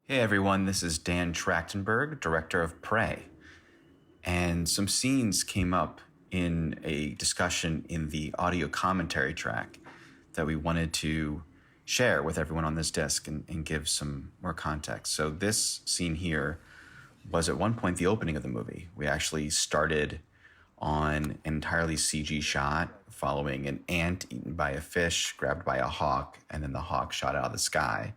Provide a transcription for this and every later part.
Hey everyone, this is Dan Trachtenberg, director of Prey. And some scenes came up in a discussion in the audio commentary track that we wanted to share with everyone on this disc and give some more context. So this scene here was at one point the opening of the movie. We actually started on an entirely CG shot following an ant eaten by a fish, grabbed by a hawk, and then the hawk shot out of the sky.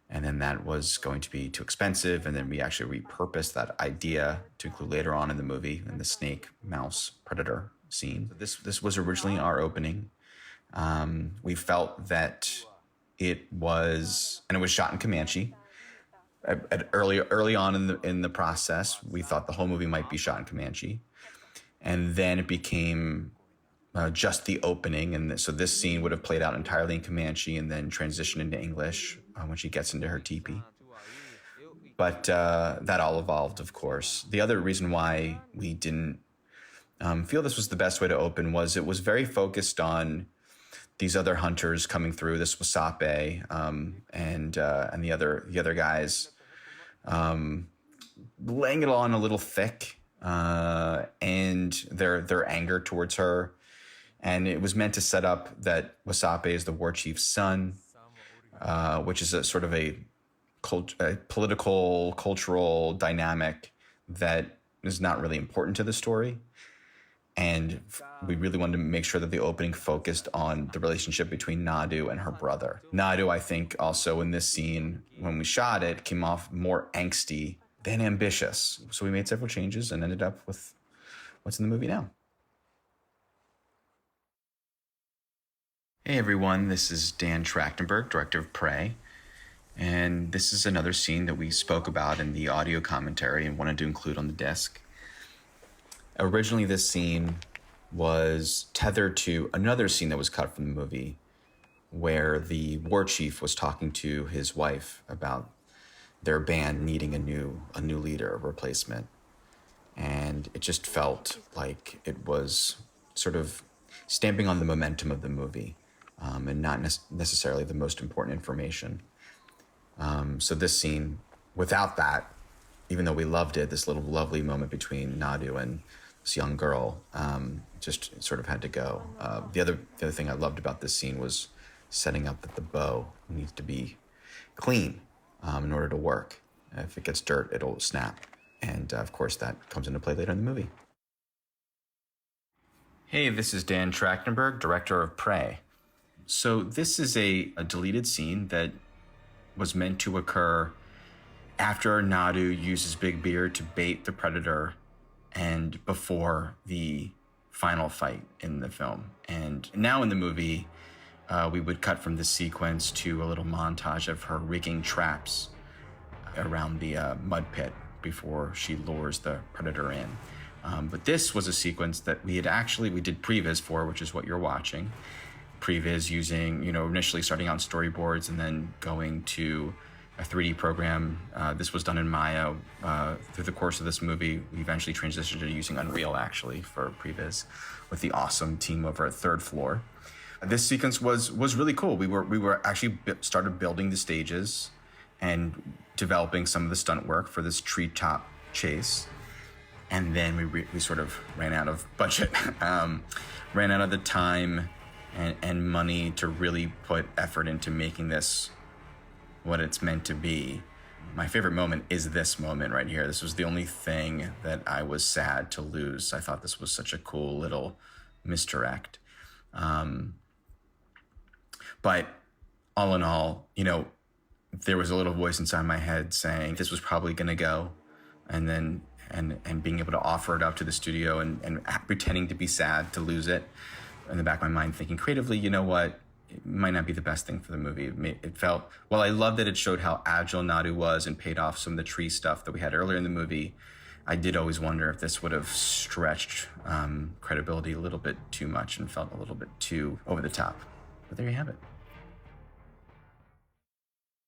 And then that was going to be too expensive. And then we actually repurposed that idea to include later on in the movie in the snake, mouse, predator scene. This was originally our opening. We felt that it was shot in Comanche. Early on in the process, we thought the whole movie might be shot in Comanche. And then it became just the opening. And so this scene would have played out entirely in Comanche and then transitioned into English when she gets into her teepee. But that all evolved, of course. The other reason why we didn't feel this was the best way to open was it was very focused on these other hunters coming through, this Wasape and the other guys laying it on a little thick. And their anger towards her. And it was meant to set up that Wasape is the war chief's son, which is a sort of a political, cultural dynamic that is not really important to the story. And we really wanted to make sure that the opening focused on the relationship between Nadu and her brother. Nadu, I think, also in this scene, when we shot it, came off more angsty than ambitious. So we made several changes and ended up with what's in the movie now. Hey everyone, this is Dan Trachtenberg, director of Prey. And this is another scene that we spoke about in the audio commentary and wanted to include on the disc. Originally, this scene was tethered to another scene that was cut from the movie where the war chief was talking to his wife about their band needing a new leader, a replacement. And it just felt like it was sort of stamping on the momentum of the movie and not necessarily the most important information. So this scene, without that, even though we loved it, this little lovely moment between Nadu and this young girl, just sort of had to go. The other thing I loved about this scene was setting up that the bow needs to be clean in order to work. If it gets dirt, it'll snap. And of course, that comes into play later in the movie. Hey, this is Dan Trachtenberg, director of Prey. So this is a deleted scene that was meant to occur after Nadu uses Big Beard to bait the predator and before the final fight in the film. And now in the movie, we would cut from this sequence to a little montage of her rigging traps around the mud pit before she lures the predator in. But this was a sequence that we did previs for, which is what you're watching. Previs using, initially starting out in storyboards and then going to a 3D program. This was done in Maya. Through the course of this movie, we eventually transitioned to using Unreal, actually, for previs with the awesome team over at Third Floor. This sequence was really cool. We were actually started building the stages and developing some of the stunt work for this treetop chase. And then we sort of ran out of budget, ran out of the time and money to really put effort into making this what it's meant to be. My favorite moment is this moment right here. This was the only thing that I was sad to lose. I thought this was such a cool little misdirect. But all in all, there was a little voice inside my head saying this was probably going to go, and then and being able to offer it up to the studio and pretending to be sad to lose it, in the back of my mind thinking creatively, you know what, it might not be the best thing for the movie. It felt, well, I loved that it showed how agile Nadu was and paid off some of the tree stuff that we had earlier in the movie. I did always wonder if this would have stretched credibility a little bit too much and felt a little bit too over the top. But there you have it.